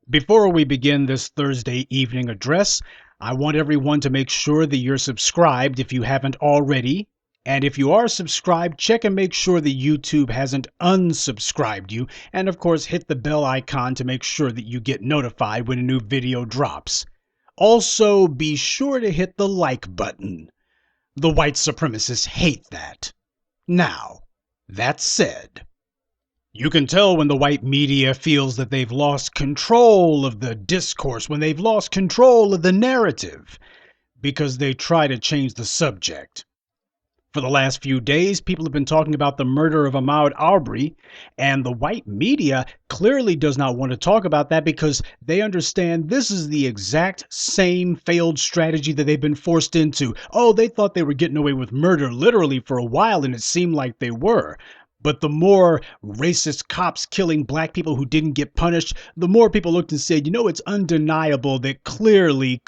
Before we begin this Thursday evening address, I want everyone to make sure that you're subscribed if you haven't already. And if you are subscribed, check and make sure that YouTube hasn't unsubscribed you. And of course, hit the bell icon to make sure that you get notified when a new video drops. Also, be sure to hit the like button. The white supremacists hate that. Now, that said, you can tell when the white media feels that they've lost control of the discourse, when they've lost control of the narrative, because they try to change the subject. For the last few days, people have been talking about the murder of Ahmaud Arbery, and the white media clearly does not want to talk about that because they understand this is the exact same failed strategy that they've been forced into. Oh, they thought they were getting away with murder literally for a while, and it seemed like they were. But the more racist cops killing black people who didn't get punished, the more people looked and said, it's undeniable that clearly,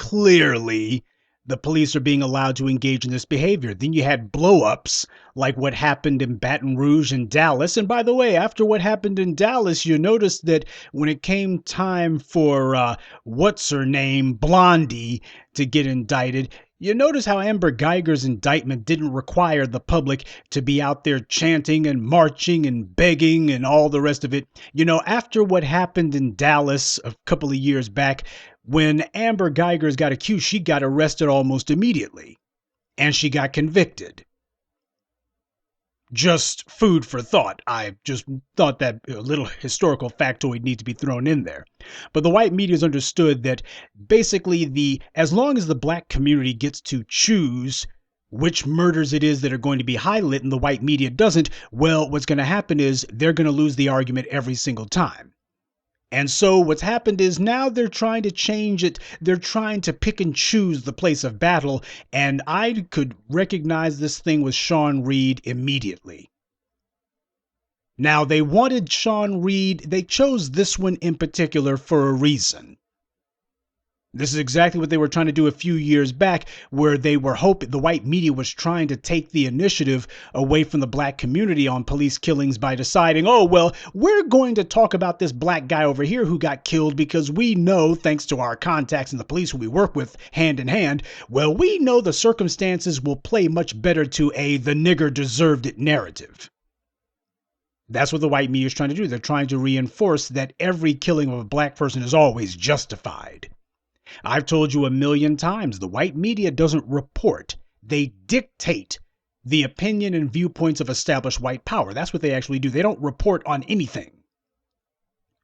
the police are being allowed to engage in this behavior. Then you had blow-ups like what happened in Baton Rouge and Dallas. And by the way, after what happened in Dallas, you noticed that when it came time for what's-her-name, Blondie, to get indicted, you notice how Amber Geiger's indictment didn't require the public to be out there chanting and marching and begging and all the rest of it. After what happened in Dallas a couple of years back, when Amber Geiger's got accused, she got arrested almost immediately, and she got convicted. Just food for thought. I just thought that a little historical factoid needs to be thrown in there. But the white media's understood that basically as long as the black community gets to choose which murders it is that are going to be highlighted and the white media doesn't, well, what's going to happen is they're going to lose the argument every single time. And so what's happened is now they're trying to change it. They're trying to pick and choose the place of battle. And I could recognize this thing with Sean Reed immediately. Now, they wanted Sean Reed. They chose this one in particular for a reason. This is exactly what they were trying to do a few years back, where they were hoping the white media was trying to take the initiative away from the black community on police killings by deciding, oh, well, we're going to talk about this black guy over here who got killed because we know, thanks to our contacts in the police who we work with hand in hand, well, we know the circumstances will play much better to the nigger deserved it narrative. That's what the white media is trying to do. They're trying to reinforce that every killing of a black person is always justified. I've told you a million times, the white media doesn't report. They dictate the opinion and viewpoints of established white power. That's what they actually do. They don't report on anything.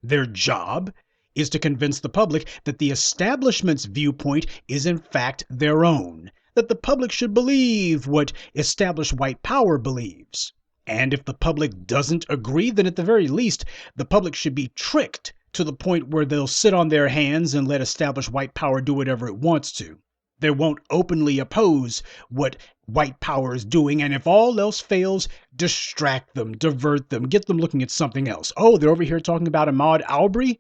Their job is to convince the public that the establishment's viewpoint is in fact their own, that the public should believe what established white power believes. And if the public doesn't agree, then at the very least, the public should be tricked to the point where they'll sit on their hands and let established white power do whatever it wants to. They won't openly oppose what white power is doing, and if all else fails, distract them, divert them, get them looking at something else. Oh, they're over here talking about Ahmaud Arbery,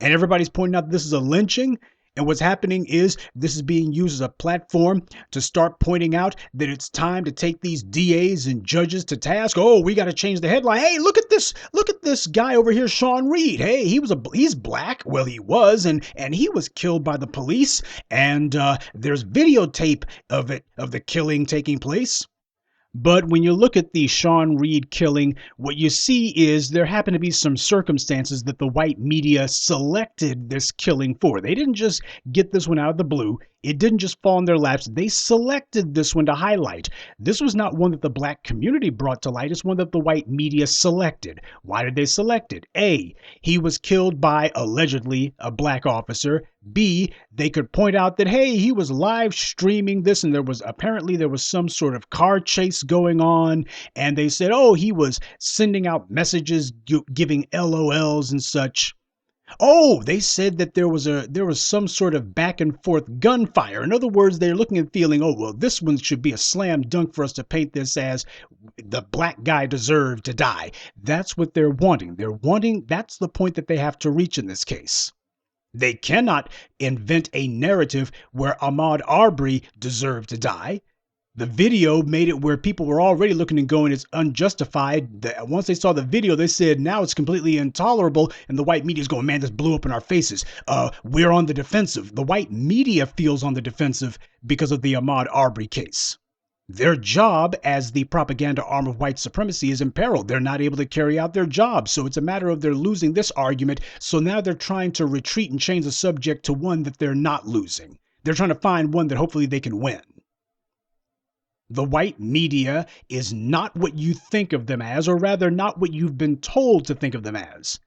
and everybody's pointing out this is a lynching. And what's happening is this is being used as a platform to start pointing out that it's time to take these DAs and judges to task. Oh, we got to change the headline. Hey, look at this guy over here, Sean Reed. Hey, he's black. Well, he was, and he was killed by the police. And there's videotape of the killing taking place. But when you look at the Sean Reed killing, what you see is there happen to be some circumstances that the white media selected this killing for. They didn't just get this one out of the blue. It didn't just fall in their laps. They selected this one to highlight. This was not one that the black community brought to light. It's one that the white media selected. Why did they select it? A, he was killed by, allegedly, a black officer. B, they could point out that, hey, he was live streaming this and there was some sort of car chase going on. And they said, oh, he was sending out messages, giving LOLs and such. Oh, they said that there was some sort of back and forth gunfire. In other words, they're looking and feeling, oh, well, this one should be a slam dunk for us to paint this as the black guy deserved to die. That's what they're wanting. That's the point that they have to reach in this case. They cannot invent a narrative where Ahmaud Arbery deserved to die. The video made it where people were already looking and going, it's unjustified. Once they saw the video, they said, now it's completely intolerable. And the white media is going, man, this blew up in our faces. We're on the defensive. The white media feels on the defensive because of the Ahmaud Arbery case. Their job as the propaganda arm of white supremacy is imperiled. They're not able to carry out their job. So it's a matter of they're losing this argument. So now they're trying to retreat and change the subject to one that they're not losing. They're trying to find one that hopefully they can win. The white media is not what you think of them as, or rather not what you've been told to think of them as.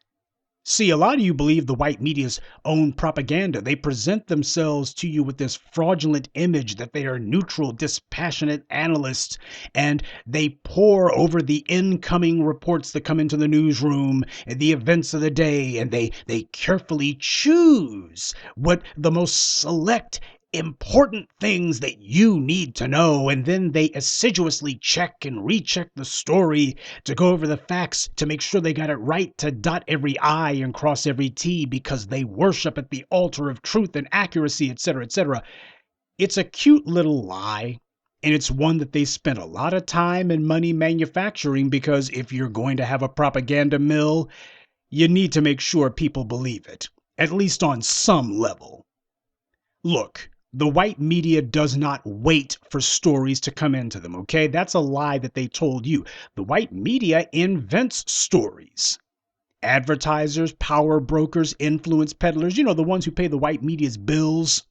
See, a lot of you believe the white media's own propaganda. They present themselves to you with this fraudulent image that they are neutral, dispassionate analysts, and they pore over the incoming reports that come into the newsroom and the events of the day, and they carefully choose what the most select important things that you need to know, and then they assiduously check and recheck the story to go over the facts to make sure they got it right, to dot every I and cross every T, because they worship at the altar of truth and accuracy, etc., etc. It's a cute little lie, and it's one that they spent a lot of time and money manufacturing, because if you're going to have a propaganda mill, you need to make sure people believe it, at least on some level. Look, the white media does not wait for stories to come into them, okay? That's a lie that they told you. The white media invents stories. Advertisers, power brokers, influence peddlers, the ones who pay the white media's bills.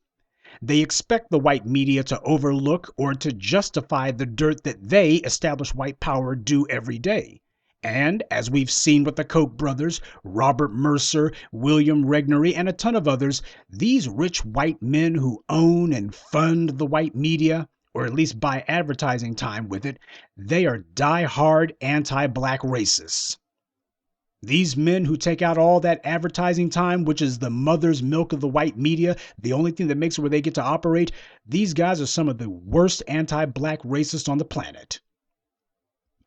They expect the white media to overlook or to justify the dirt that they, established white power, do every day. And as we've seen with the Koch brothers, Robert Mercer, William Regnery, and a ton of others, these rich white men who own and fund the white media, or at least buy advertising time with it, they are die-hard anti-black racists. These men who take out all that advertising time, which is the mother's milk of the white media, the only thing that makes it where they get to operate, these guys are some of the worst anti-black racists on the planet.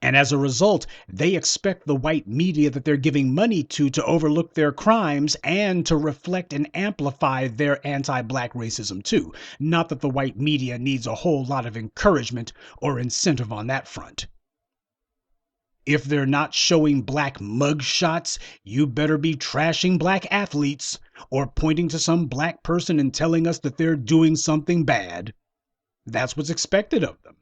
And as a result, they expect the white media that they're giving money to overlook their crimes and to reflect and amplify their anti-black racism too. Not that the white media needs a whole lot of encouragement or incentive on that front. If they're not showing black mugshots, you better be trashing black athletes or pointing to some black person and telling us that they're doing something bad. That's what's expected of them.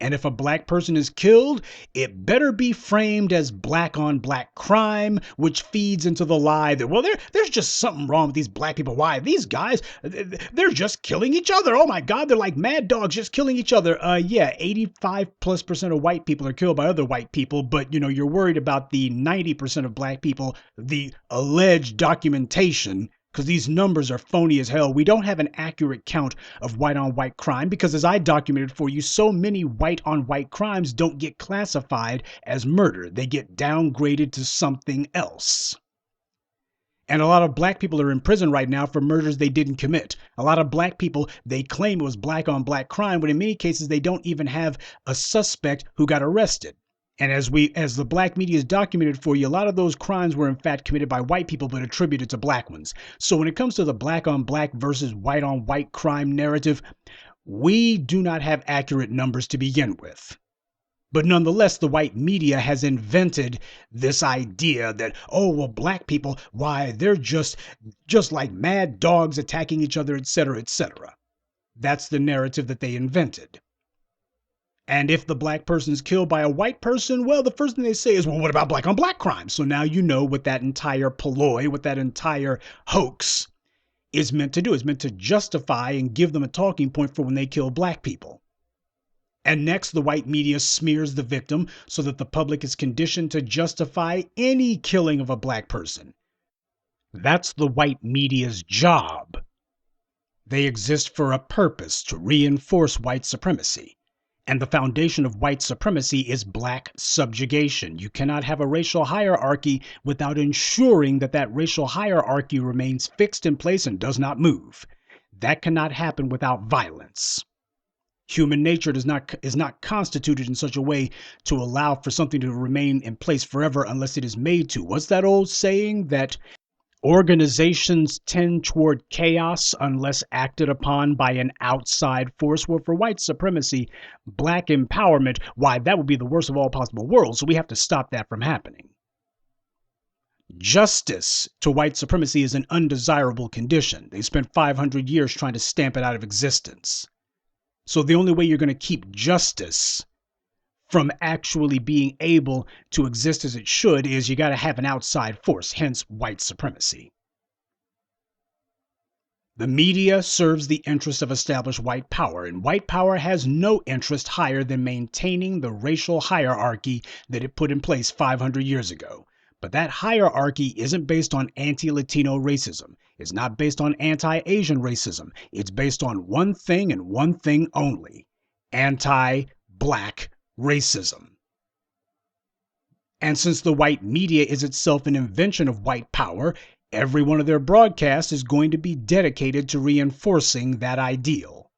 And if a black person is killed, it better be framed as black on black crime, which feeds into the lie that, well, there's just something wrong with these black people. Why? These guys, they're just killing each other. Oh my God, they're like mad dogs just killing each other. Yeah, 85+% of white people are killed by other white people, but you're worried about the 90% of black people, the alleged documentation, because these numbers are phony as hell. We don't have an accurate count of white-on-white crime because, as I documented for you, so many white-on-white crimes don't get classified as murder. They get downgraded to something else. And a lot of black people are in prison right now for murders they didn't commit. A lot of black people, they claim it was black-on-black crime, when in many cases they don't even have a suspect who got arrested. And as the black media is documented for you, a lot of those crimes were in fact committed by white people but attributed to black ones. So when it comes to the black on black versus white on white crime narrative, we do not have accurate numbers to begin with. But nonetheless, the white media has invented this idea that, oh, well, black people, why, they're just like mad dogs attacking each other, etc., etc. That's the narrative that they invented. And if the black person is killed by a white person, well, the first thing they say is, well, what about black on black crime? So now you know what that entire ploy, what that entire hoax is meant to do. It's meant to justify and give them a talking point for when they kill black people. And next, the white media smears the victim so that the public is conditioned to justify any killing of a black person. That's the white media's job. They exist for a purpose, to reinforce white supremacy. And the foundation of white supremacy is black subjugation. You cannot have a racial hierarchy without ensuring that that racial hierarchy remains fixed in place and does not move. That cannot happen without violence. Human nature is not constituted in such a way to allow for something to remain in place forever unless it is made to. What's that old saying that Organizations tend toward chaos unless acted upon by an outside force. Well, for white supremacy, black empowerment, why, that would be the worst of all possible worlds, so we have to stop that from happening. Justice to white supremacy is an undesirable condition. They spent 500 years trying to stamp it out of existence. So the only way you're going to keep justice from actually being able to exist as it should is you got to have an outside force, hence white supremacy. The media serves the interest of established white power, and white power has no interest higher than maintaining the racial hierarchy that it put in place 500 years ago. But that hierarchy isn't based on anti-Latino racism. It's not based on anti-Asian racism. It's based on one thing and one thing only: anti-black racism. And since the white media is itself an invention of white power, every one of their broadcasts is going to be dedicated to reinforcing that ideal.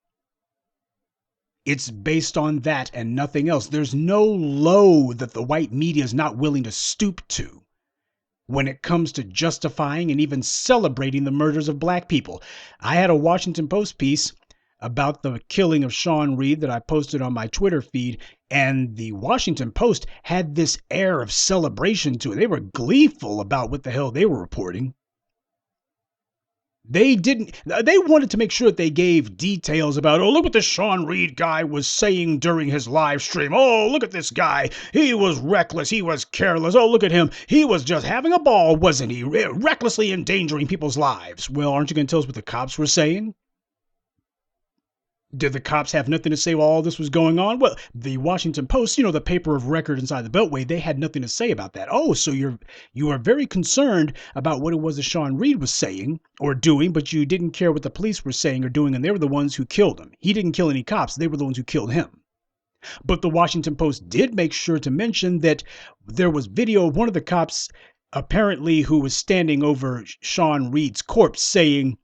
It's based on that and nothing else. There's no low that the white media is not willing to stoop to when it comes to justifying and even celebrating the murders of black people. I had a Washington Post piece about the killing of Sean Reed that I posted on my Twitter feed, and the Washington Post had this air of celebration to it. They were gleeful about what the hell they were reporting. They wanted to make sure that they gave details about, oh, look what this Sean Reed guy was saying during his live stream. Oh, look at this guy. He was reckless. He was careless. Oh, look at him. He was just having a ball, wasn't he? Recklessly endangering people's lives. Well, aren't you going to tell us what the cops were saying? Did the cops have nothing to say while all this was going on? Well, the Washington Post, the paper of record inside the Beltway, they had nothing to say about that. Oh, so you are very concerned about what it was that Sean Reed was saying or doing, but you didn't care what the police were saying or doing, and they were the ones who killed him. He didn't kill any cops. They were the ones who killed him. But the Washington Post did make sure to mention that there was video of one of the cops, apparently, who was standing over Sean Reed's corpse saying,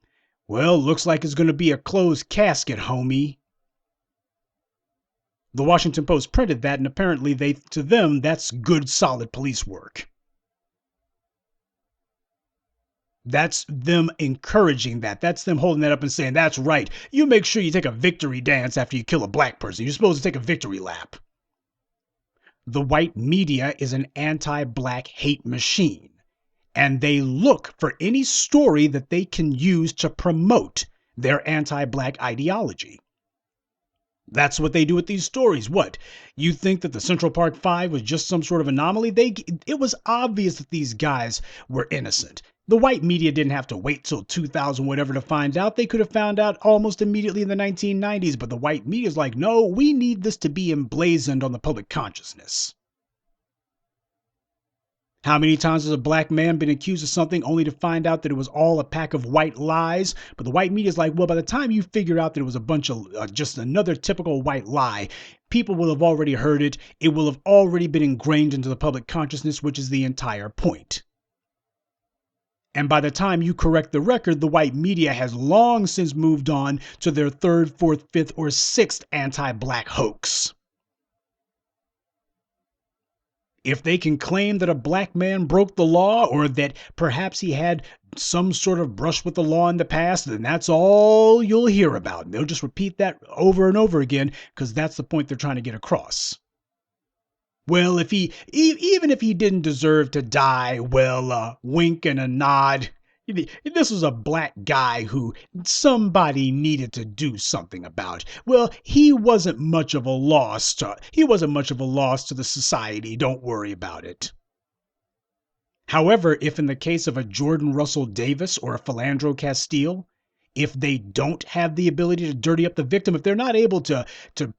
well, looks like it's going to be a closed casket, homie. The Washington Post printed that, and apparently to them, that's good, solid police work. That's them encouraging that. That's them holding that up and saying, that's right. You make sure you take a victory dance after you kill a black person. You're supposed to take a victory lap. The white media is an anti-black hate machine, and they look for any story that they can use to promote their anti-black ideology. That's what they do with these stories. What? You think that the Central Park Five was just some sort of anomaly? It was obvious that these guys were innocent. The white media didn't have to wait till 2000 whatever to find out. They could have found out almost immediately in the 1990s, but the white media is like, no, we need this to be emblazoned on the public consciousness. How many times has a black man been accused of something only to find out that it was all a pack of white lies? But the white media is like, well, by the time you figure out that it was a bunch of just another typical white lie, people will have already heard it. It will have already been ingrained into the public consciousness, which is the entire point. And by the time you correct the record, the white media has long since moved on to their third, fourth, fifth, or sixth anti-black hoax. If they can claim that a black man broke the law or that perhaps he had some sort of brush with the law in the past, then that's all you'll hear about. And they'll just repeat that over and over again because that's the point they're trying to get across. Well, even if he didn't deserve to die, well, a wink and a nod. This was a black guy who somebody needed to do something about. Well, he wasn't much of a loss to the society. Don't worry about it. However, if in the case of a Jordan Russell Davis or a Philandro Castile, if they don't have the ability to dirty up the victim, if they're not able to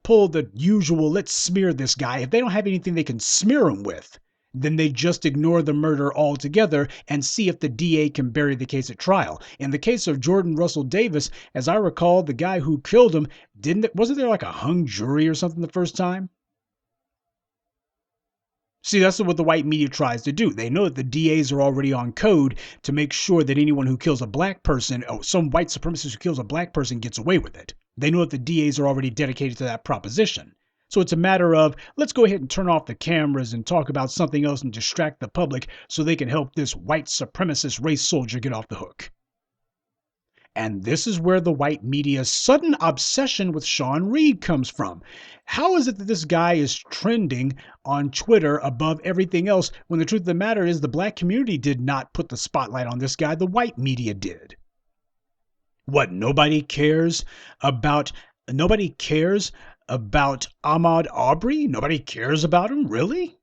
pull the usual, let's smear this guy, if they don't have anything they can smear him with, then they just ignore the murder altogether and see if the DA can bury the case at trial. In the case of Jordan Russell Davis, as I recall, the guy who killed him, wasn't there like a hung jury or something the first time? See, that's what the white media tries to do. They know that the DAs are already on code to make sure that anyone who kills a black person, or some white supremacist who kills a black person, gets away with it. They know that the DAs are already dedicated to that proposition. So it's a matter of let's go ahead and turn off the cameras and talk about something else and distract the public so they can help this white supremacist race soldier get off the hook. And this is where the white media's sudden obsession with Sean Reed comes from. How is it that this guy is trending on Twitter above everything else when the truth of the matter is the black community did not put the spotlight on this guy, the white media did? What, nobody cares about Ahmaud Arbery? Nobody cares about him, really?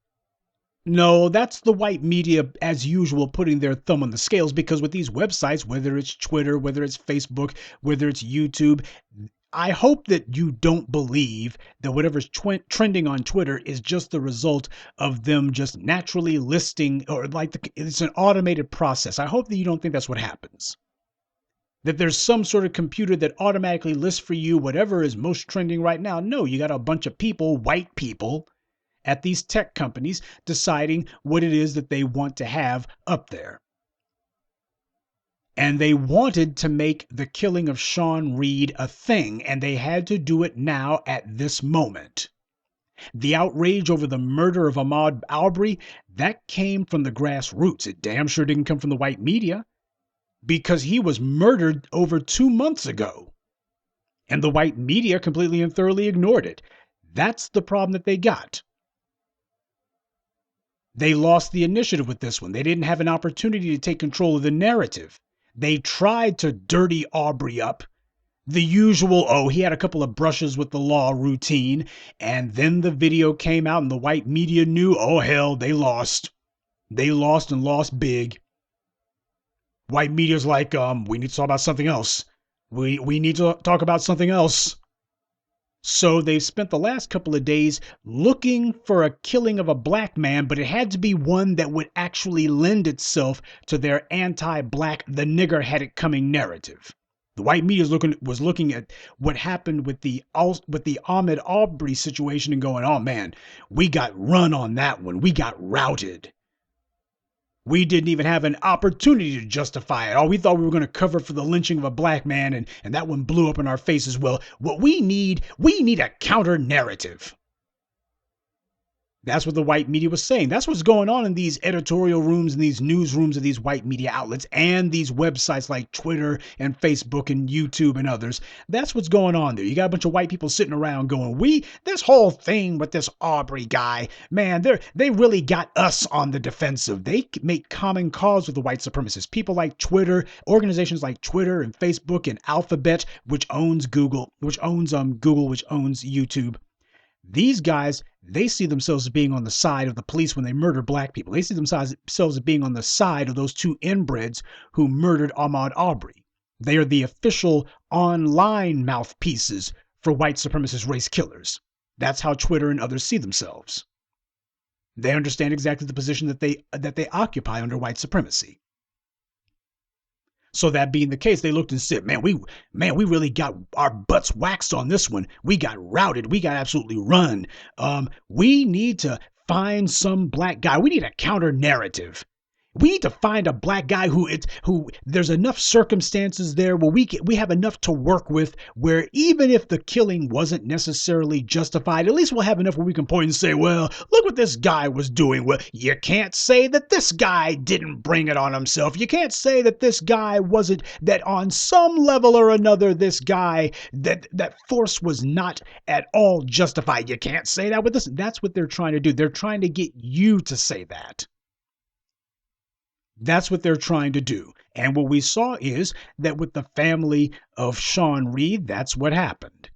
No, that's the white media, as usual, putting their thumb on the scales, because with these websites, whether it's Twitter, whether it's Facebook, whether it's YouTube, I hope that you don't believe that whatever's trending on Twitter is just the result of them just naturally listing, or it's an automated process. I hope that you don't think that's what happens. That there's some sort of computer that automatically lists for you whatever is most trending right now. No, you got a bunch of people, white people, at these tech companies deciding what it is that they want to have up there. And they wanted to make the killing of Sean Reed a thing, and they had to do it now at this moment. The outrage over the murder of Ahmaud Arbery, that came from the grassroots. It damn sure didn't come from the white media, because he was murdered over 2 months ago. And the white media completely and thoroughly ignored it. That's the problem that they got. They lost the initiative with this one. They didn't have an opportunity to take control of the narrative. They tried to dirty Aubrey up. The usual, oh, he had a couple of brushes with the law routine. And then the video came out and the white media knew, oh, hell, they lost. They lost and lost big. White media's like, we need to talk about something else. We need to talk about something else. So they've spent the last couple of days looking for a killing of a black man, but it had to be one that would actually lend itself to their anti-black, the nigger had it coming narrative. The white media was looking at what happened with the Ahmaud Arbery situation and going, oh man, we got run on that one. We got routed. We didn't even have an opportunity to justify it. Oh, we thought we were going to cover for the lynching of a black man, and that one blew up in our faces. Well, what we need a counter narrative. That's what the white media was saying. That's what's going on in these editorial rooms and these newsrooms of these white media outlets and these websites like Twitter and Facebook and YouTube and others. That's what's going on there. You got a bunch of white people sitting around going, this whole thing with this Aubrey guy, man, they really got us on the defensive. They make common cause with the white supremacists. People like Twitter, organizations like Twitter and Facebook and Alphabet, which owns Google, which owns YouTube. These guys, they see themselves as being on the side of the police when they murder black people. They see themselves as being on the side of those two inbreds who murdered Ahmaud Arbery. They are the official online mouthpieces for white supremacist race killers. That's how Twitter and others see themselves. They understand exactly the position that they occupy under white supremacy. So that being the case, they looked and said, man, we really got our butts waxed on this one. We got routed. We got absolutely run. We need to find some black guy. We need a counter narrative. We need to find a black guy who there's enough circumstances there where we have enough to work with, where even if the killing wasn't necessarily justified, at least we'll have enough where we can point and say, well, look what this guy was doing. Well, you can't say that this guy didn't bring it on himself. You can't say that this guy wasn't, that on some level or another, this guy, that force was not at all justified. You can't say that with this. That's what they're trying to do. They're trying to get you to say that. That's what they're trying to do. And what we saw is that with the family of Sean Reed, that's what happened.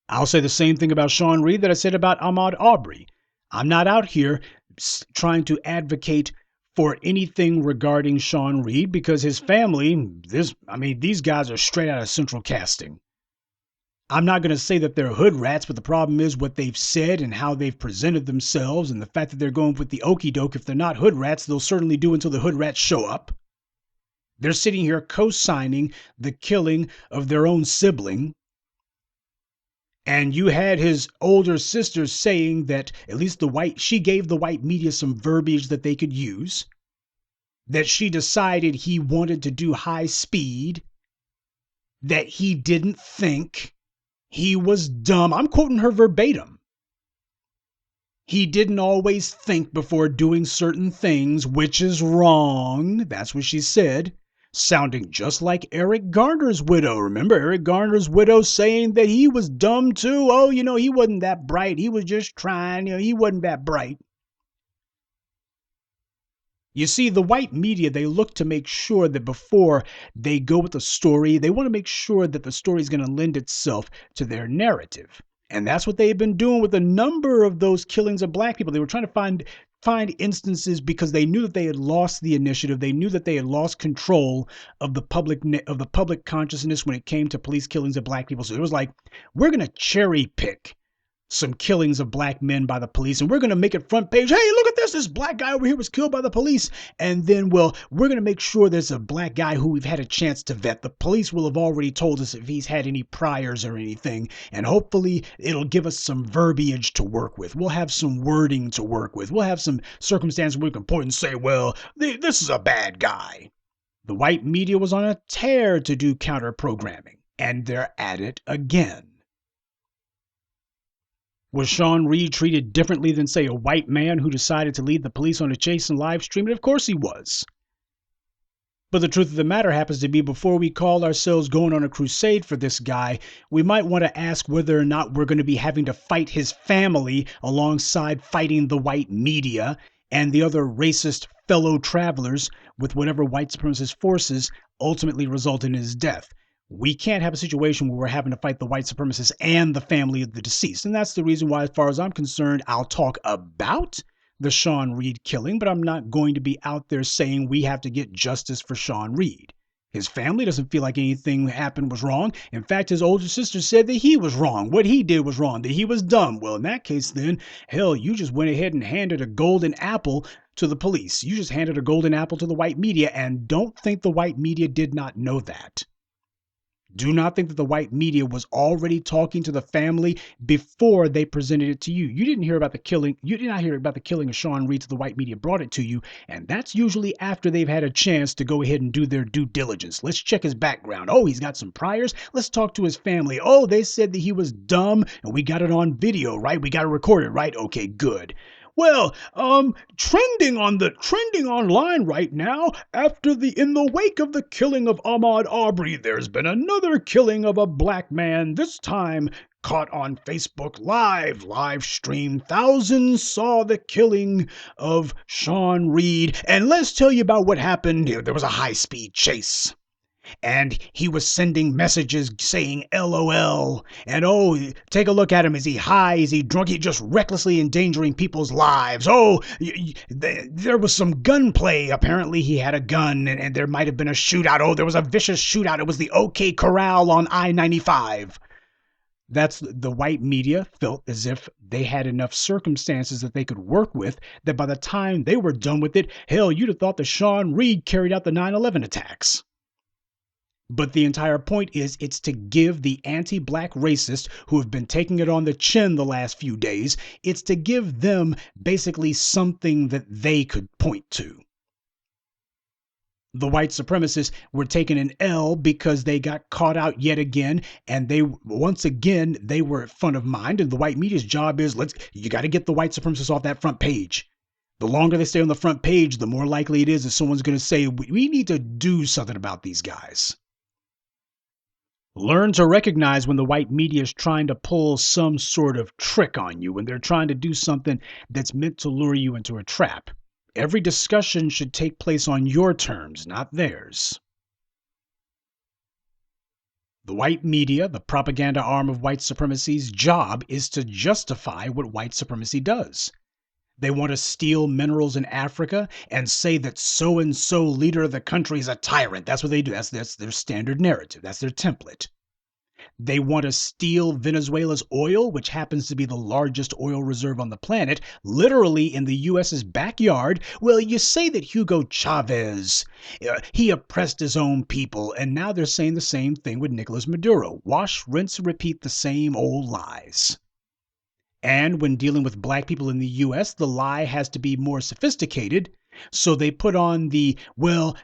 I'll say the same thing about Sean Reed that I said about Ahmaud Arbery. I'm not out here trying to advocate for anything regarding Sean Reed because his family, these guys are straight out of central casting. I'm not going to say that they're hood rats, but the problem is what they've said and how they've presented themselves and the fact that they're going with the okey doke. If they're not hood rats, they'll certainly do until the hood rats show up. They're sitting here co-signing the killing of their own sibling. And you had his older sister saying that at least she gave the white media some verbiage that they could use, that she decided he wanted to do high speed, that he didn't think. He was dumb. I'm quoting her verbatim. He didn't always think before doing certain things, which is wrong. That's what she said, sounding just like Eric Garner's widow. Remember Eric Garner's widow saying that he was dumb too? Oh, he wasn't that bright. He was just trying. He wasn't that bright. You see, the white media, they look to make sure that before they go with a story, they want to make sure that the story is going to lend itself to their narrative. And that's what they've been doing with a number of those killings of black people. They were trying to find instances because they knew that they had lost the initiative. They knew that they had lost control of the public consciousness when it came to police killings of black people. So it was like, we're going to cherry pick some killings of black men by the police, and we're going to make it front page. Hey, look at this black guy over here was killed by the police. And then, we're going to make sure there's a black guy who we've had a chance to vet. The police will have already told us if he's had any priors or anything, and hopefully it'll give us some verbiage to work with. We'll have some wording to work with. We'll have some circumstances we can point and say, well, this is a bad guy. The white media was on a tear to do counter programming, and they're at it again. Was Sean Reed treated differently than, say, a white man who decided to lead the police on a chase and live stream it? Of course he was. But the truth of the matter happens to be, before we call ourselves going on a crusade for this guy, we might want to ask whether or not we're going to be having to fight his family alongside fighting the white media and the other racist fellow travelers with whatever white supremacist forces ultimately result in his death. We can't have a situation where we're having to fight the white supremacists and the family of the deceased. And that's the reason why, as far as I'm concerned, I'll talk about the Sean Reed killing, but I'm not going to be out there saying we have to get justice for Sean Reed. His family doesn't feel like anything happened was wrong. In fact, his older sister said that he was wrong. What he did was wrong, that he was dumb. Well, in that case, then, hell, you just went ahead and handed a golden apple to the police. You just handed a golden apple to the white media, and don't think the white media did not know that. Do not think that the white media was already talking to the family before they presented it to you. You didn't hear about the killing. You did not hear about the killing of Sean Reed till the white media brought it to you. And that's usually after they've had a chance to go ahead and do their due diligence. Let's check his background. Oh, he's got some priors. Let's talk to his family. Oh, they said that he was dumb and we got it on video, right? We got it recorded, right? Okay, good. Well, trending online right now, in the wake of the killing of Ahmaud Arbery, there's been another killing of a black man, this time caught on Facebook live stream. Thousands saw the killing of Sean Reed. And let's tell you about what happened. There was a high-speed chase. And he was sending messages saying LOL. And oh, take a look at him. Is he high? Is he drunk? He's just recklessly endangering people's lives. Oh, there was some gunplay. Apparently he had a gun and there might have been a shootout. Oh, there was a vicious shootout. It was the OK Corral on I-95. That's the white media felt as if they had enough circumstances that they could work with, that by the time they were done with it, hell, you'd have thought that Sean Reed carried out the 9/11 attacks. But the entire point is, it's to give the anti-black racists who have been taking it on the chin the last few days, it's to give them basically something that they could point to. The white supremacists were taking an L because they got caught out yet again, and they were front of mind, and the white media's job is, you got to get the white supremacists off that front page. The longer they stay on the front page, the more likely it is that someone's going to say, we need to do something about these guys. Learn to recognize when the white media is trying to pull some sort of trick on you, when they're trying to do something that's meant to lure you into a trap. Every discussion should take place on your terms, not theirs. The white media, the propaganda arm of white supremacy's job is to justify what white supremacy does. They want to steal minerals in Africa and say that so-and-so leader of the country is a tyrant. That's what they do. That's their standard narrative. That's their template. They want to steal Venezuela's oil, which happens to be the largest oil reserve on the planet, literally in the U.S.'s backyard. Well, you say that Hugo Chavez, he oppressed his own people, and now they're saying the same thing with Nicolas Maduro. Wash, rinse, and repeat the same old lies. And when dealing with black people in the U.S., the lie has to be more sophisticated So they put on the, well,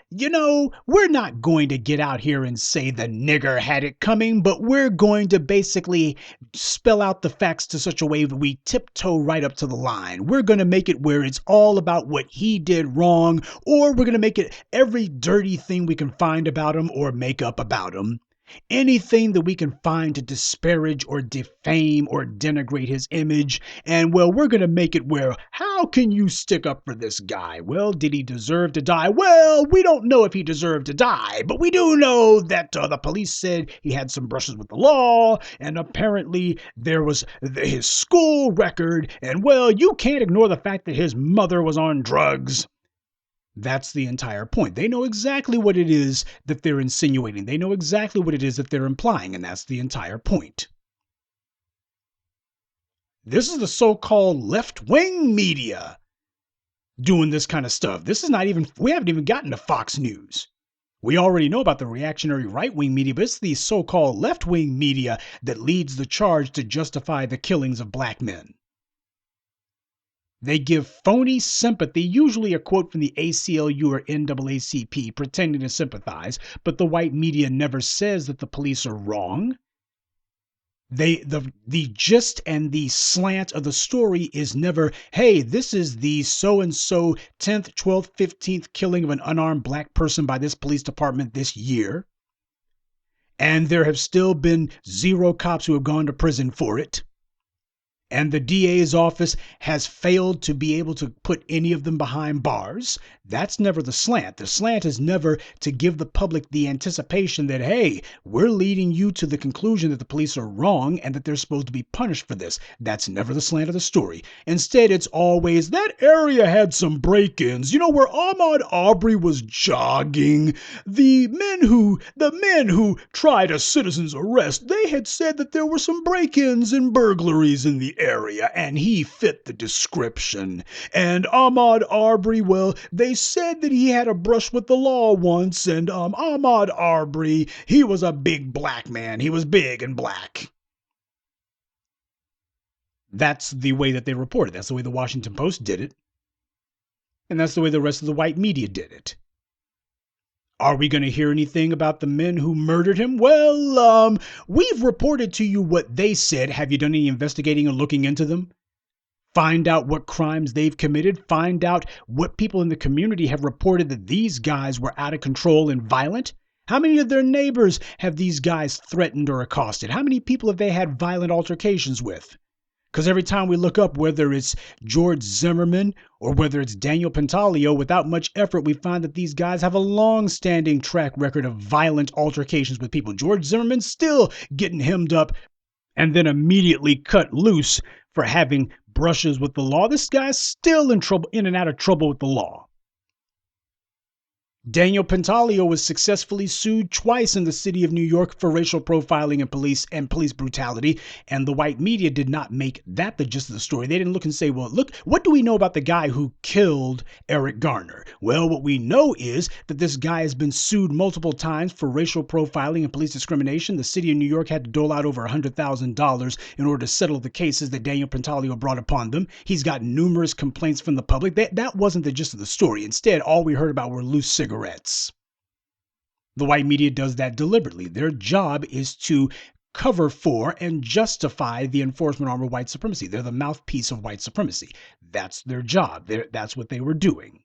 we're not going to get out here and say the nigger had it coming, but we're going to basically spell out the facts to such a way that we tiptoe right up to the line. We're going to make it where it's all about what he did wrong, or we're going to make it every dirty thing we can find about him or make up about him. Anything that we can find to disparage or defame or denigrate his image. And well, we're going to make it where, how can you stick up for this guy? Well, did he deserve to die? Well, we don't know if he deserved to die, but we do know that the police said he had some brushes with the law, and apparently there was his school record, and well, you can't ignore the fact that his mother was on drugs. That's the entire point. They know exactly what it is that they're insinuating. They know exactly what it is that they're implying, and that's the entire point. This is the so-called left-wing media doing this kind of stuff. This is not even, we haven't even gotten to Fox News. We already know about the reactionary right-wing media, but it's the so-called left-wing media that leads the charge to justify the killings of black men. They give phony sympathy, usually a quote from the ACLU or NAACP, pretending to sympathize, but the white media never says that the police are wrong. The gist and the slant of the story is never, hey, this is the so-and-so 10th, 12th, 15th killing of an unarmed black person by this police department this year. And there have still been 0 cops who have gone to prison for it. And the DA's office has failed to be able to put any of them behind bars. That's never the slant. The slant is never to give the public the anticipation that, hey, we're leading you to the conclusion that the police are wrong and that they're supposed to be punished for this. That's never the slant of the story. Instead, it's always, that area had some break-ins. Where Ahmaud Arbery was jogging, the men who tried a citizen's arrest, they had said that there were some break-ins and burglaries in the area, and he fit the description. And Ahmaud Arbery, well, they said that he had a brush with the law once, and Ahmaud Arbery, he was a big black man. He was big and black. That's the way that they reported. That's the way the Washington Post did it. And that's the way the rest of the white media did it. Are we going to hear anything about the men who murdered him? Well, we've reported to you what they said. Have you done any investigating or looking into them? Find out what crimes they've committed. Find out what people in the community have reported that these guys were out of control and violent. How many of their neighbors have these guys threatened or accosted? How many people have they had violent altercations with? Because every time we look up, whether it's George Zimmerman or whether it's Daniel Pantaleo, without much effort, we find that these guys have a long-standing track record of violent altercations with people. George Zimmerman's still getting hemmed up and then immediately cut loose for having brushes with the law. This guy's still in trouble, in and out of trouble with the law. Daniel Pantaleo was successfully sued twice in the city of New York for racial profiling and police brutality, and the white media did not make that the gist of the story. They didn't look and say, well, look, what do we know about the guy who killed Eric Garner? Well, what we know is that this guy has been sued multiple times for racial profiling and police discrimination. The city of New York had to dole out over $100,000 in order to settle the cases that Daniel Pantaleo brought upon them. He's got numerous complaints from the public. That wasn't the gist of the story. Instead, all we heard about were loose cigarettes. The white media does that deliberately. Their job is to cover for and justify the enforcement arm of white supremacy. They're the mouthpiece of white supremacy. That's their job. That's what they were doing.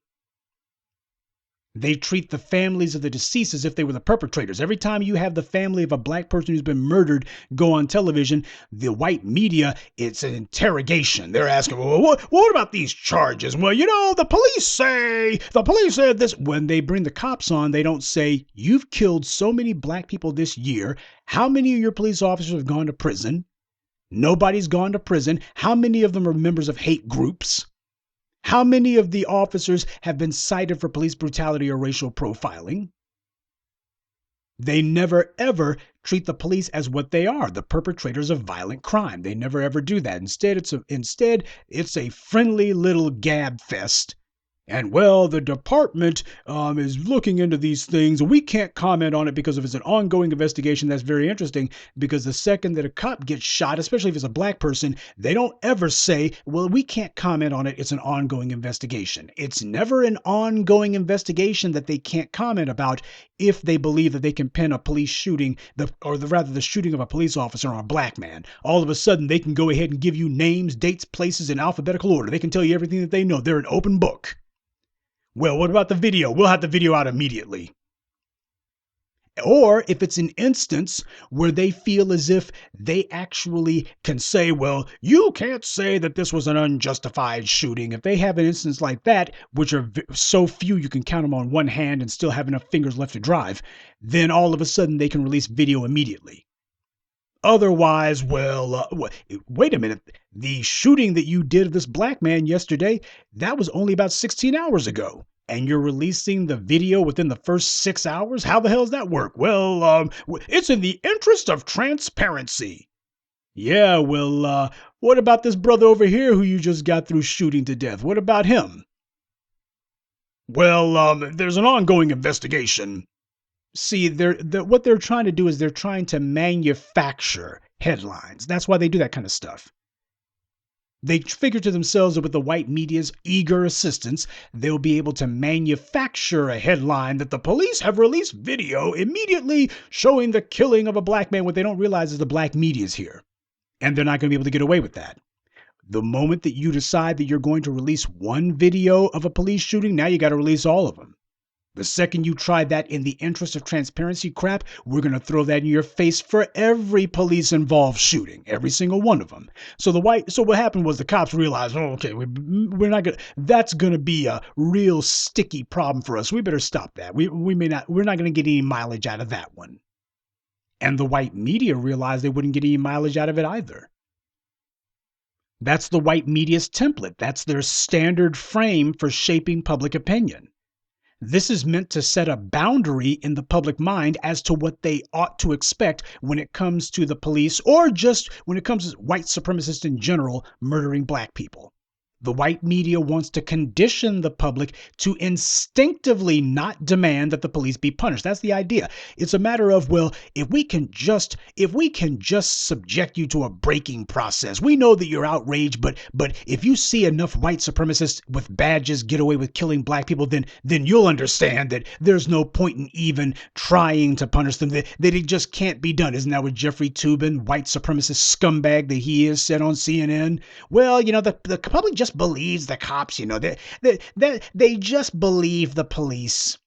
They treat the families of the deceased as if they were the perpetrators. Every time you have the family of a black person who's been murdered go on television, the white media, it's an interrogation. They're asking, well, what about these charges? Well, the police said this. When they bring the cops on, they don't say, you've killed so many black people this year. How many of your police officers have gone to prison? Nobody's gone to prison. How many of them are members of hate groups? How many of the officers have been cited for police brutality or racial profiling? They never, ever treat the police as what they are, the perpetrators of violent crime. They never, ever do that. Instead, it's a friendly little gab fest And well, the department is looking into these things. We can't comment on it because if it's an ongoing investigation, that's very interesting. Because the second that a cop gets shot, especially if it's a black person, they don't ever say, well, we can't comment on it. It's an ongoing investigation. It's never an ongoing investigation that they can't comment about if they believe that they can pin a police shooting, the shooting of a police officer on a black man. All of a sudden, they can go ahead and give you names, dates, places in alphabetical order. They can tell you everything that they know. They're an open book. Well, what about the video? We'll have the video out immediately. Or if it's an instance where they feel as if they actually can say, well, you can't say that this was an unjustified shooting. If they have an instance like that, which are so few you can count them on one hand and still have enough fingers left to drive, then all of a sudden they can release video immediately. Otherwise, well, wait a minute. The shooting that you did of this black man yesterday, that was only about 16 hours ago. And you're releasing the video within the first 6 hours? How the hell does that work? Well, it's in the interest of transparency. Yeah, well, what about this brother over here who you just got through shooting to death? What about him? Well, there's an ongoing investigation. See, what they're trying to do is they're trying to manufacture headlines. That's why they do that kind of stuff. They figure to themselves that with the white media's eager assistance, they'll be able to manufacture a headline that the police have released video immediately showing the killing of a black man. What they don't realize is the black media is here, and they're not going to be able to get away with that. The moment that you decide that you're going to release one video of a police shooting, now you got to release all of them. The second you try that in the interest of transparency crap, we're going to throw that in your face for every police involved shooting, every single one of them. So what happened was the cops realized, oh, okay, we're not going to, that's going to be a real sticky problem for us. We better stop that. We're not going to get any mileage out of that one. And the white media realized they wouldn't get any mileage out of it either. That's the white media's template. That's their standard frame for shaping public opinion. This is meant to set a boundary in the public mind as to what they ought to expect when it comes to the police or just when it comes to white supremacists in general murdering black people. The white media wants to condition the public to instinctively not demand that the police be punished. That's the idea. It's a matter of, well, if we can just subject you to a breaking process. We know that you're outraged, but if you see enough white supremacists with badges get away with killing black people, then you'll understand that there's no point in even trying to punish them, that it just can't be done. Isn't that what Jeffrey Toobin, white supremacist scumbag that he is, said on CNN? Well, the public just believes the cops, they just believe the police.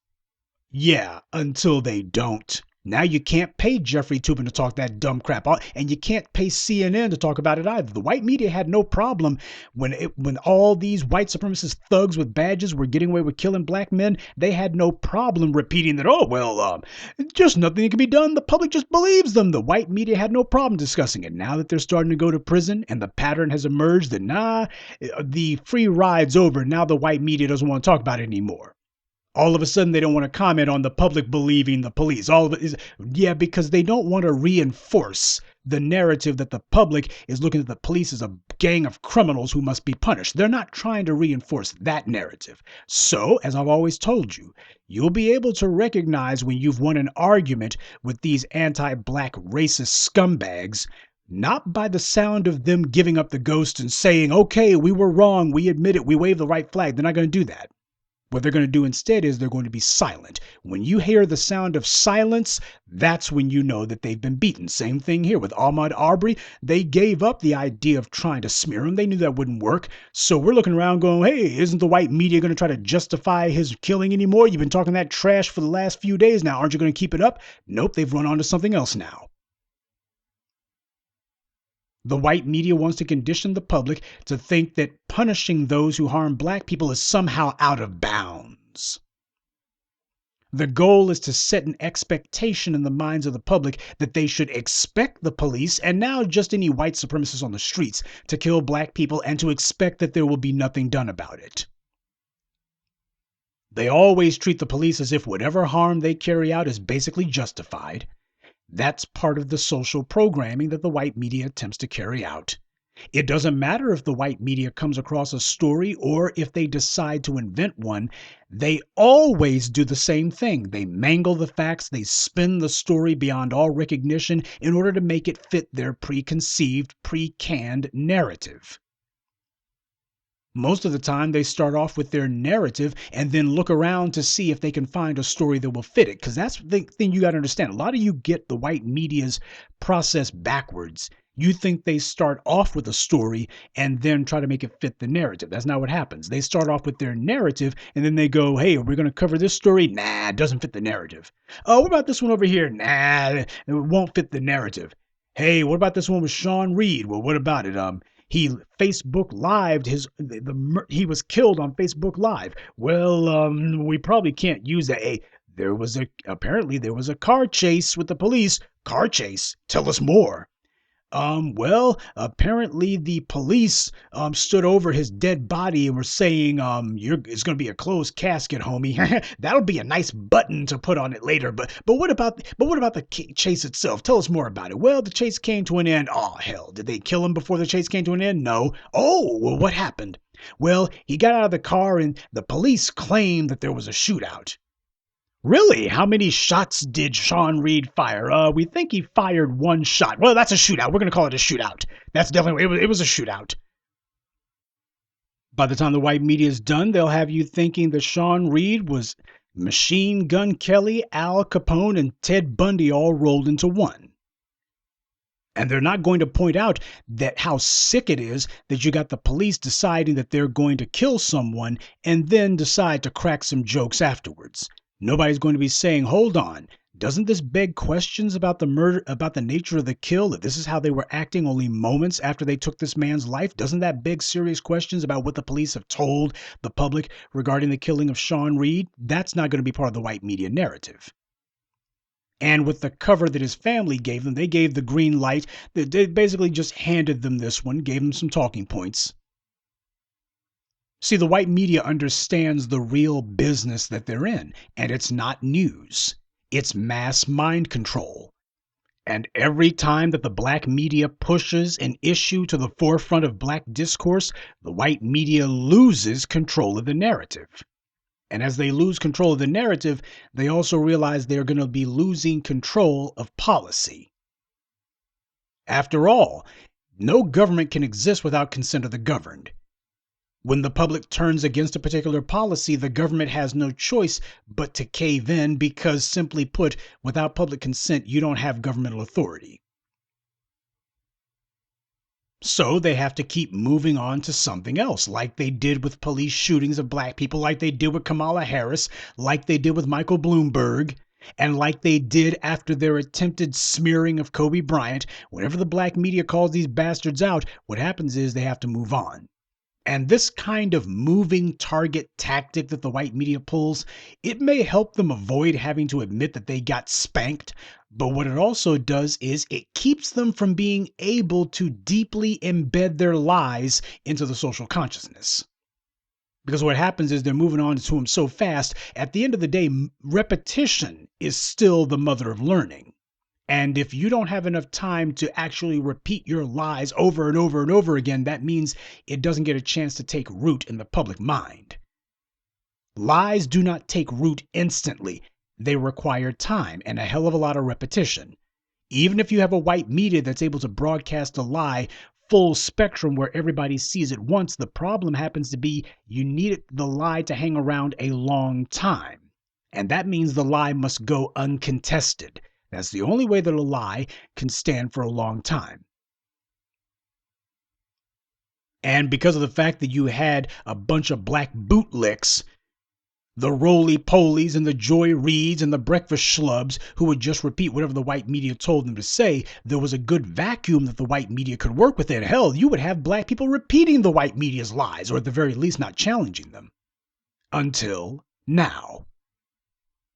Yeah, until they don't. Now you can't pay Jeffrey Toobin to talk that dumb crap, and you can't pay CNN to talk about it either. The white media had no problem when all these white supremacist thugs with badges were getting away with killing black men. They had no problem repeating that, oh, well, just nothing that can be done. The public just believes them. The white media had no problem discussing it. Now that they're starting to go to prison and the pattern has emerged that, the free ride's over. Now the white media doesn't want to talk about it anymore. All of a sudden, they don't want to comment on the public believing the police. All of it is, because they don't want to reinforce the narrative that the public is looking at the police as a gang of criminals who must be punished. They're not trying to reinforce that narrative. So, as I've always told you, you'll be able to recognize when you've won an argument with these anti-black racist scumbags, not by the sound of them giving up the ghost and saying, okay, we were wrong, we admit it, we wave the right flag. They're not going to do that. What they're going to do instead is they're going to be silent. When you hear the sound of silence, that's when you know that they've been beaten. Same thing here with Ahmaud Arbery. They gave up the idea of trying to smear him. They knew that wouldn't work. So we're looking around going, hey, isn't the white media going to try to justify his killing anymore? You've been talking that trash for the last few days now. Aren't you going to keep it up? Nope, they've run on to something else now. The white media wants to condition the public to think that punishing those who harm black people is somehow out of bounds. The goal is to set an expectation in the minds of the public that they should expect the police and now just any white supremacists on the streets to kill black people and to expect that there will be nothing done about it. They always treat the police as if whatever harm they carry out is basically justified. That's part of the social programming that the white media attempts to carry out. It doesn't matter if the white media comes across a story or if they decide to invent one, they always do the same thing. They mangle the facts, they spin the story beyond all recognition in order to make it fit their preconceived, pre-canned narrative. Most of the time, they start off with their narrative and then look around to see if they can find a story that will fit it. Because that's the thing you got to understand. A lot of you get the white media's process backwards. You think they start off with a story and then try to make it fit the narrative. That's not what happens. They start off with their narrative and then they go, hey, we're going to cover this story. Nah, it doesn't fit the narrative. Oh, what about this one over here? Nah, it won't fit the narrative. Hey, what about this one with Sean Reed? Well, what about it? He Facebook lived he was killed on Facebook Live. Well, we probably can't use that. Hey, apparently there was a car chase with the police. Car chase? Tell us more. Well, apparently the police stood over his dead body and were saying, it's going to be a closed casket, homie. That'll be a nice button to put on it later. But what about the chase itself? Tell us more about it. Well, the chase came to an end. Oh hell, did they kill him before the chase came to an end? No. Oh, well, what happened? Well, he got out of the car and the police claimed that there was a shootout. Really? How many shots did Sean Reed fire? We think he fired one shot. Well, that's a shootout. We're going to call it a shootout. That's definitely, it was a shootout. By the time the white media is done, they'll have you thinking that Sean Reed was Machine Gun Kelly, Al Capone, and Ted Bundy all rolled into one. And they're not going to point out that how sick it is that you got the police deciding that they're going to kill someone and then decide to crack some jokes afterwards. Nobody's going to be saying, hold on, doesn't this beg questions about the murder, about the nature of the kill? If this is how they were acting only moments after they took this man's life, doesn't that beg serious questions about what the police have told the public regarding the killing of Sean Reed? That's not going to be part of the white media narrative. And with the cover that his family gave them, they gave the green light. They basically just handed them this one, gave them some talking points. See, the white media understands the real business that they're in, and it's not news. It's mass mind control. And every time that the black media pushes an issue to the forefront of black discourse, the white media loses control of the narrative. And as they lose control of the narrative, they also realize they're going to be losing control of policy. After all, no government can exist without consent of the governed. When the public turns against a particular policy, the government has no choice but to cave in because, simply put, without public consent, you don't have governmental authority. So they have to keep moving on to something else, like they did with police shootings of black people, like they did with Kamala Harris, like they did with Michael Bloomberg, and like they did after their attempted smearing of Kobe Bryant. Whenever the black media calls these bastards out, what happens is they have to move on. And this kind of moving target tactic that the white media pulls, it may help them avoid having to admit that they got spanked, but what it also does is it keeps them from being able to deeply embed their lies into the social consciousness. Because what happens is they're moving on to them so fast, at the end of the day, repetition is still the mother of learning. And if you don't have enough time to actually repeat your lies over and over and over again, that means it doesn't get a chance to take root in the public mind. Lies do not take root instantly. They require time and a hell of a lot of repetition. Even if you have a white media that's able to broadcast a lie full spectrum where everybody sees it once, the problem happens to be you need the lie to hang around a long time. And that means the lie must go uncontested. That's the only way that a lie can stand for a long time. And because of the fact that you had a bunch of black bootlicks, the roly-polies and the Joy Reids and the breakfast schlubs who would just repeat whatever the white media told them to say, there was a good vacuum that the white media could work within. Hell, you would have black people repeating the white media's lies, or at the very least not challenging them. Until now.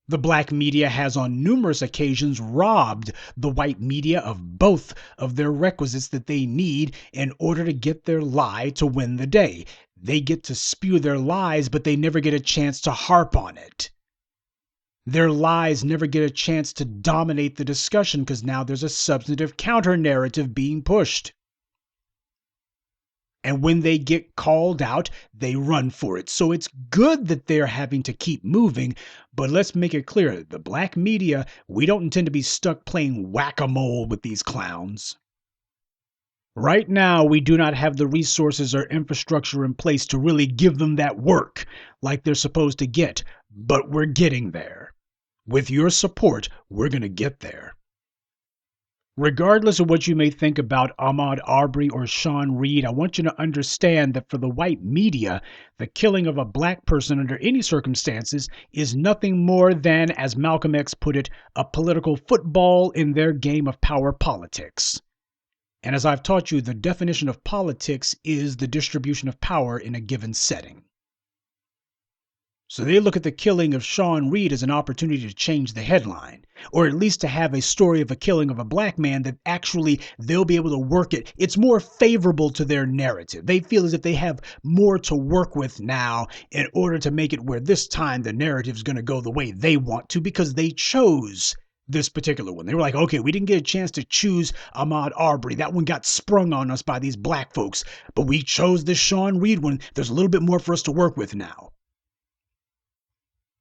The black media has on numerous occasions robbed the white media of both of their requisites that they need in order to get their lie to win the day. They get to spew their lies, but they never get a chance to harp on it. Their lies never get a chance to dominate the discussion because now there's a substantive counter-narrative being pushed. And when they get called out, they run for it. So it's good that they're having to keep moving. But let's make it clear, the black media, we don't intend to be stuck playing whack-a-mole with these clowns. Right now, we do not have the resources or infrastructure in place to really give them that work like they're supposed to get. But we're getting there. With your support, we're going to get there. Regardless of what you may think about Ahmaud Arbery or Sean Reed, I want you to understand that for the white media, the killing of a black person under any circumstances is nothing more than, as Malcolm X put it, a political football in their game of power politics. And as I've taught you, the definition of politics is the distribution of power in a given setting. So they look at the killing of Sean Reed as an opportunity to change the headline, or at least to have a story of a killing of a black man that actually they'll be able to work it. It's more favorable to their narrative. They feel as if they have more to work with now in order to make it where this time the narrative is going to go the way they want to because they chose this particular one. They were like, okay, we didn't get a chance to choose Ahmaud Arbery. That one got sprung on us by these black folks, but we chose this Sean Reed one. There's a little bit more for us to work with now.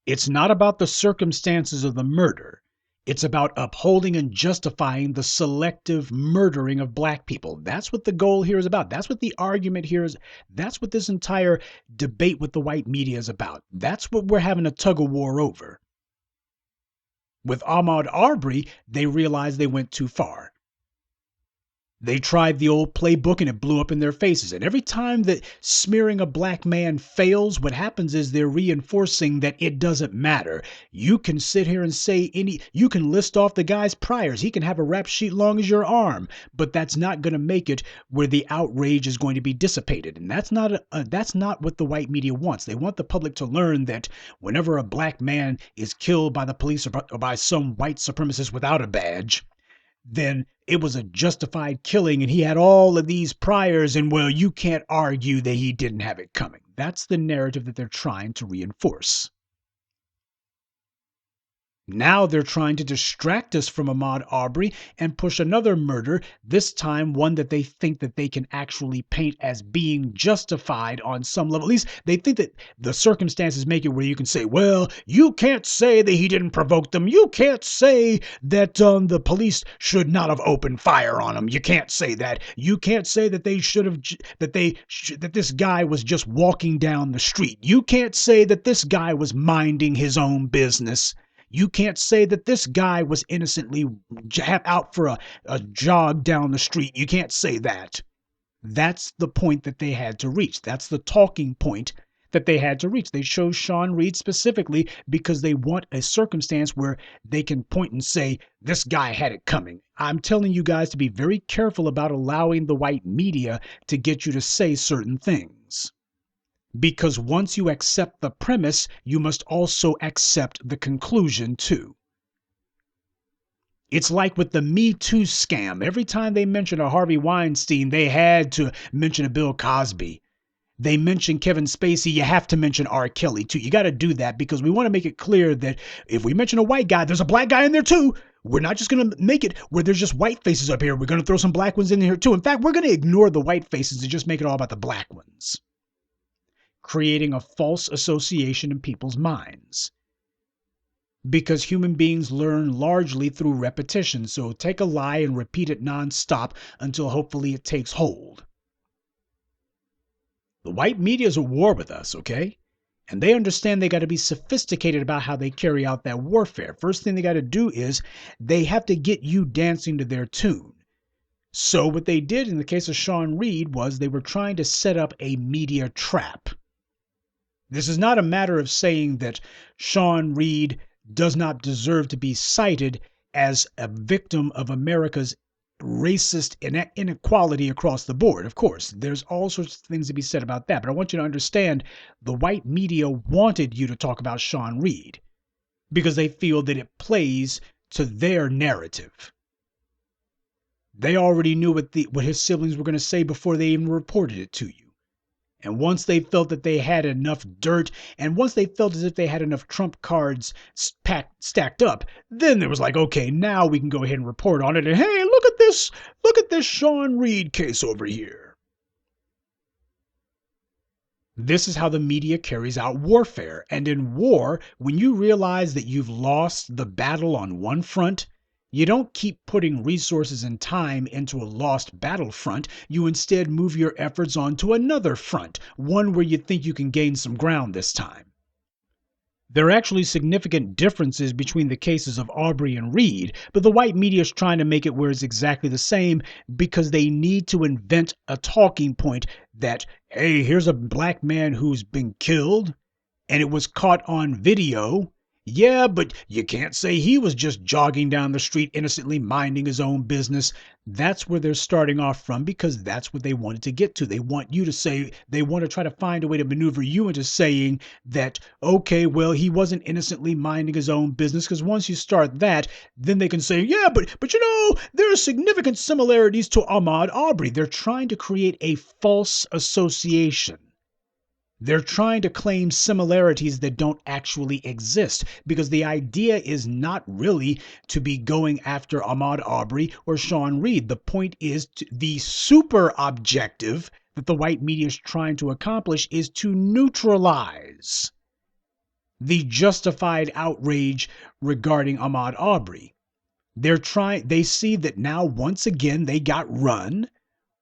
It's not about the circumstances of the murder. It's about upholding and justifying the selective murdering of black people. That's what the goal here is about. That's what the argument here is. That's what this entire debate with the white media is about. That's what we're having a tug of war over. With Ahmaud Arbery, they realized they went too far. They tried the old playbook and it blew up in their faces. And every time that smearing a black man fails, what happens is they're reinforcing that it doesn't matter. You can sit here and say you can list off the guy's priors. He can have a rap sheet long as your arm, but that's not going to make it where the outrage is going to be dissipated. And that's not what the white media wants. They want the public to learn that whenever a black man is killed by the police or by some white supremacist without a badge, then it was a justified killing and he had all of these priors and, well, you can't argue that he didn't have it coming. That's the narrative that they're trying to reinforce. Now they're trying to distract us from Ahmaud Arbery and push another murder, this time one that they think that they can actually paint as being justified on some level. At least they think that the circumstances make it where you can say, well, you can't say that he didn't provoke them. You can't say that the police should not have opened fire on him. You can't say that. You can't say that they should have, that this guy was just walking down the street. You can't say that this guy was minding his own business. You can't say that this guy was innocently out for a jog down the street. You can't say that. That's the point that they had to reach. That's the talking point that they had to reach. They chose Sean Reed specifically because they want a circumstance where they can point and say, this guy had it coming. I'm telling you guys to be very careful about allowing the white media to get you to say certain things. Because once you accept the premise, you must also accept the conclusion too. It's like with the Me Too scam. Every time they mention a Harvey Weinstein, they had to mention a Bill Cosby. They mention Kevin Spacey, you have to mention R. Kelly too. You got to do that because we want to make it clear that if we mention a white guy, there's a black guy in there too. We're not just going to make it where there's just white faces up here. We're going to throw some black ones in here too. In fact, we're going to ignore the white faces and just make it all about the black ones, creating a false association in people's minds. Because human beings learn largely through repetition. So take a lie and repeat it nonstop until hopefully it takes hold. The white media is at war with us, okay? And they understand they got to be sophisticated about how they carry out that warfare. First thing they got to do is they have to get you dancing to their tune. So what they did in the case of Sean Reed was they were trying to set up a media trap. This is not a matter of saying that Sean Reed does not deserve to be cited as a victim of America's racist inequality across the board. Of course, there's all sorts of things to be said about that. But I want you to understand the white media wanted you to talk about Sean Reed because they feel that it plays to their narrative. They already knew what his siblings were going to say before they even reported it to you. And once they felt that they had enough dirt, and once they felt as if they had enough trump cards stacked up, then there was like, okay, now we can go ahead and report on it. And hey, look at this Sean Reed case over here. This is how the media carries out warfare. And in war, when you realize that you've lost the battle on one front, you don't keep putting resources and time into a lost battlefront. You instead move your efforts onto another front, one where you think you can gain some ground this time. There are actually significant differences between the cases of Arbery and Reed, but the white media is trying to make it where it's exactly the same because they need to invent a talking point that, hey, here's a black man who's been killed and it was caught on video. Yeah, but you can't say he was just jogging down the street innocently minding his own business. That's where they're starting off from because that's what they wanted to get to. They want you to say, they want to try to find a way to maneuver you into saying that, okay, well, he wasn't innocently minding his own business. Because once you start that, then they can say, yeah, but you know, there are significant similarities to Ahmaud Arbery. They're trying to create a false association. They're trying to claim similarities that don't actually exist because the idea is not really to be going after Ahmaud Arbery or Sean Reed. The point is the super objective that the white media is trying to accomplish is to neutralize the justified outrage regarding Ahmaud Arbery. They see that now once again they got run.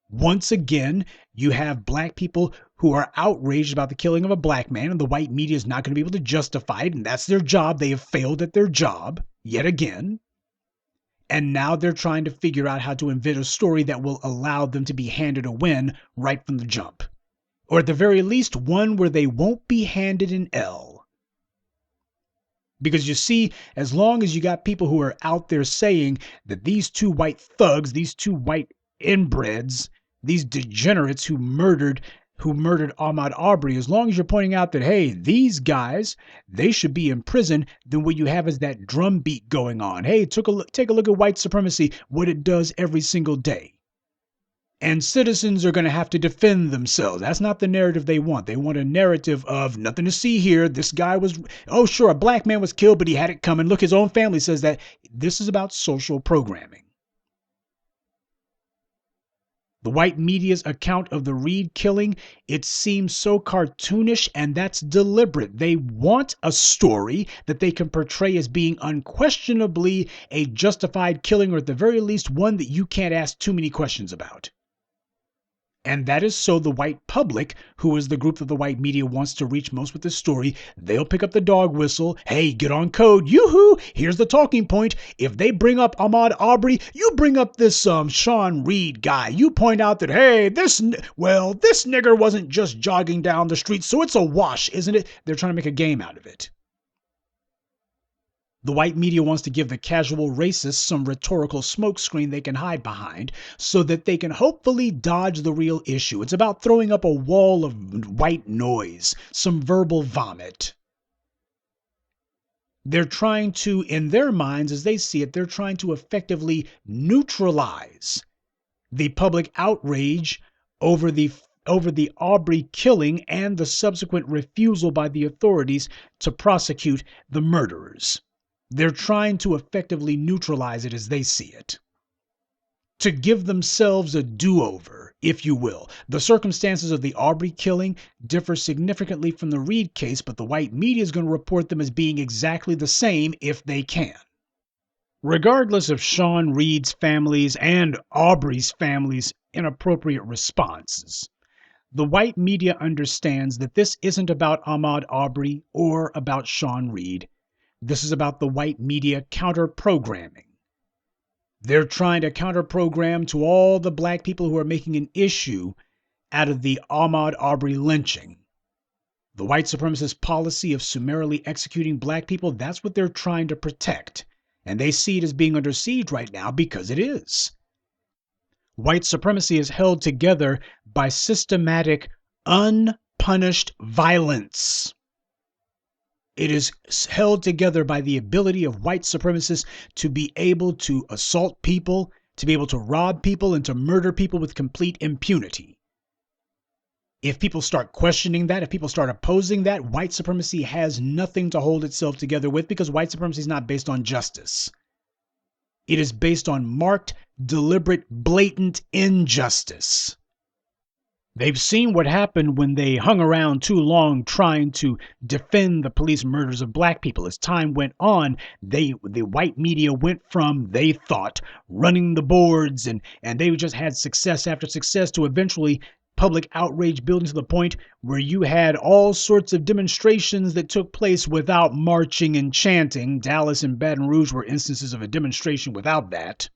Once again, you have black people who are outraged about the killing of a black man, and the white media is not going to be able to justify it, and that's their job. They have failed at their job yet again. And now they're trying to figure out how to invent a story that will allow them to be handed a win right from the jump. Or at the very least, one where they won't be handed an L. Because you see, as long as you got people who are out there saying that these two white thugs, these two white inbreds, these degenerates who murdered Ahmaud Arbery, as long as you're pointing out that, hey, these guys, they should be in prison, then what you have is that drumbeat going on. Hey, take a look at white supremacy, what it does every single day. And citizens are going to have to defend themselves. That's not the narrative they want. They want a narrative of nothing to see here. This guy was, oh, sure, a black man was killed, but he had it coming. Look, his own family says that. This is about social programming. The white media's account of the Reed killing, it seems so cartoonish, and that's deliberate. They want a story that they can portray as being unquestionably a justified killing, or at the very least one that you can't ask too many questions about. And that is so the white public, who is the group that the white media wants to reach most with this story, they'll pick up the dog whistle. Hey, get on code. Yoo-hoo! Here's the talking point. If they bring up Ahmaud Arbery, you bring up this Sean Reed guy. You point out that, hey, this nigger wasn't just jogging down the street, so it's a wash, isn't it? They're trying to make a game out of it. The white media wants to give the casual racists some rhetorical smokescreen they can hide behind so that they can hopefully dodge the real issue. It's about throwing up a wall of white noise, some verbal vomit. They're trying to, in their minds, as they see it, they're trying to effectively neutralize the public outrage over the Arbery killing and the subsequent refusal by the authorities to prosecute the murderers. They're trying to effectively neutralize it as they see it. To give themselves a do-over, if you will. The circumstances of the Arbery killing differ significantly from the Reed case, but the white media is going to report them as being exactly the same if they can. Regardless of Sean Reed's family's and Arbery's family's inappropriate responses, the white media understands that this isn't about Ahmaud Arbery or about Sean Reed. This is about the white media counter-programming. They're trying to counter-program to all the black people who are making an issue out of the Ahmaud Arbery lynching. The white supremacist policy of summarily executing black people, that's what they're trying to protect. And they see it as being under siege right now because it is. White supremacy is held together by systematic, unpunished violence. It is held together by the ability of white supremacists to be able to assault people, to be able to rob people, and to murder people with complete impunity. If people start questioning that, if people start opposing that, white supremacy has nothing to hold itself together with because white supremacy is not based on justice. It is based on marked, deliberate, blatant injustice. They've seen what happened when they hung around too long trying to defend the police murders of black people. As time went on, the white media went from, they thought, running the boards and they just had success after success to eventually public outrage building to the point where you had all sorts of demonstrations that took place without marching and chanting. Dallas and Baton Rouge were instances of a demonstration without that.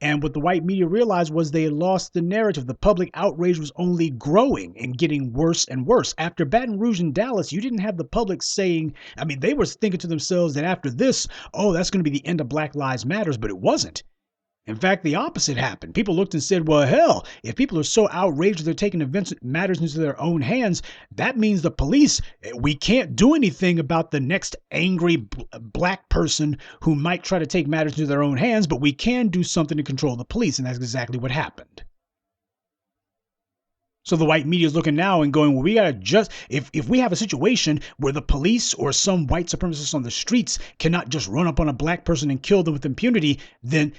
And what the white media realized was they had lost the narrative. The public outrage was only growing and getting worse and worse. After Baton Rouge and Dallas, you didn't have the public saying, I mean, they were thinking to themselves that after this, oh, that's going to be the end of Black Lives Matters, but it wasn't. In fact, the opposite happened. People looked and said, well, hell, if people are so outraged they're taking matters into their own hands, that means the police, we can't do anything about the next angry black person who might try to take matters into their own hands, but we can do something to control the police. And that's exactly what happened. So the white media is looking now and going, well, we got to just, if we have a situation where the police or some white supremacists on the streets cannot just run up on a black person and kill them with impunity, then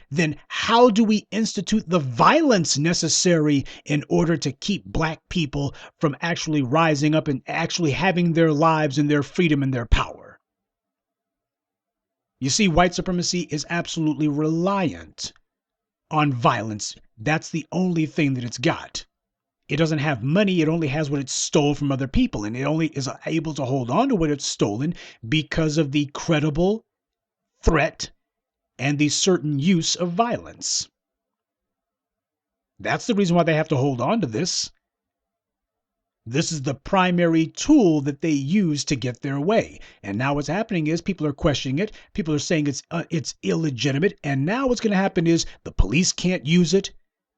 how do we institute the violence necessary in order to keep black people from actually rising up and actually having their lives and their freedom and their power? You see, white supremacy is absolutely reliant on violence. That's the only thing that it's got. It doesn't have money. It only has what it stole from other people. And it only is able to hold on to what it's stolen because of the credible threat and the certain use of violence. That's the reason why they have to hold on to this. This is the primary tool that they use to get their way. And now what's happening is people are questioning it. People are saying it's illegitimate. And now what's going to happen is the police can't use it.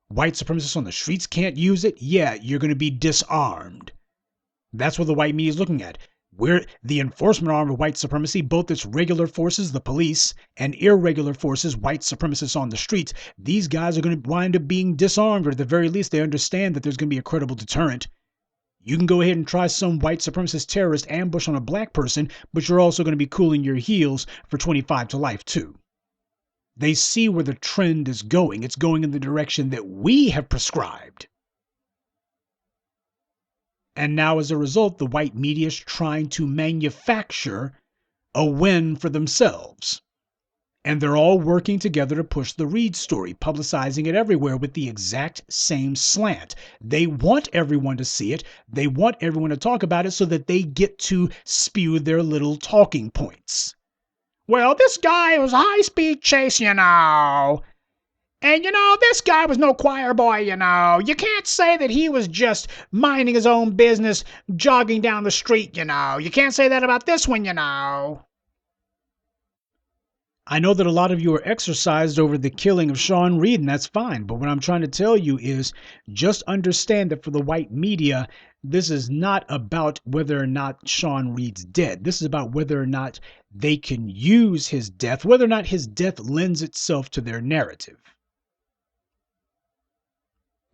White supremacists on the streets can't use it. Yeah, you're going to be disarmed. That's what the white media is looking at. We're the enforcement arm of white supremacy, both its regular forces, the police, and irregular forces, white supremacists on the streets. These guys are going to wind up being disarmed, or at the very least, they understand that there's going to be a credible deterrent. You can go ahead and try some white supremacist terrorist ambush on a black person, but you're also going to be cooling your heels for 25 to life, too. They see where the trend is going. It's going in the direction that we have prescribed. And now, as a result, the white media is trying to manufacture a win for themselves. And they're all working together to push the Reed story, publicizing it everywhere with the exact same slant. They want everyone to see it. They want everyone to talk about it so that they get to spew their little talking points. Well, this guy was a high-speed chase, And, this guy was no choir boy, You can't say that he was just minding his own business, jogging down the street, You can't say that about this one, I know that a lot of you are exercised over the killing of Sean Reed, and that's fine. But what I'm trying to tell you is just understand that for the white media, this is not about whether or not Sean Reed's dead. This is about whether or not they can use his death, whether or not his death lends itself to their narrative.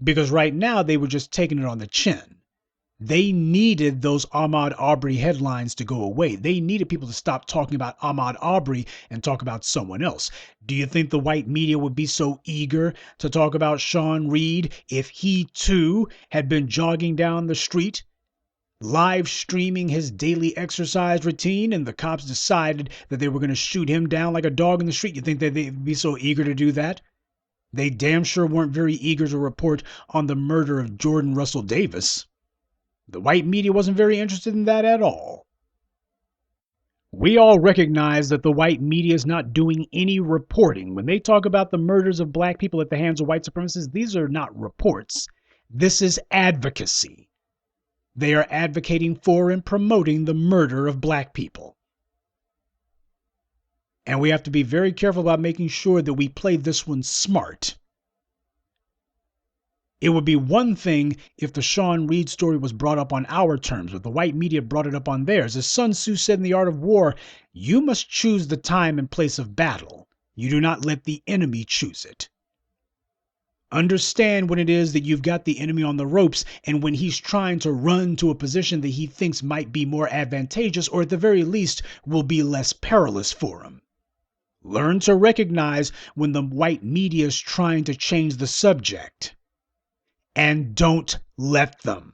Because right now they were just taking it on the chin. They needed those Ahmaud Arbery headlines to go away. They needed people to stop talking about Ahmaud Arbery and talk about someone else. Do you think the white media would be so eager to talk about Sean Reed if he too had been jogging down the street, live streaming his daily exercise routine, and the cops decided that they were going to shoot him down like a dog in the street? You think that they'd be so eager to do that? They damn sure weren't very eager to report on the murder of Jordan Russell Davis. The white media wasn't very interested in that at all. We all recognize that the white media is not doing any reporting. When they talk about the murders of black people at the hands of white supremacists, these are not reports. This is advocacy. They are advocating for and promoting the murder of black people. And we have to be very careful about making sure that we play this one smart. It would be one thing if the Sean Reed story was brought up on our terms, but the white media brought it up on theirs. As Sun Tzu said in The Art of War, you must choose the time and place of battle. You do not let the enemy choose it. Understand when it is that you've got the enemy on the ropes and when he's trying to run to a position that he thinks might be more advantageous, or at the very least will be less perilous for him. Learn to recognize when the white media is trying to change the subject. And and don't let them.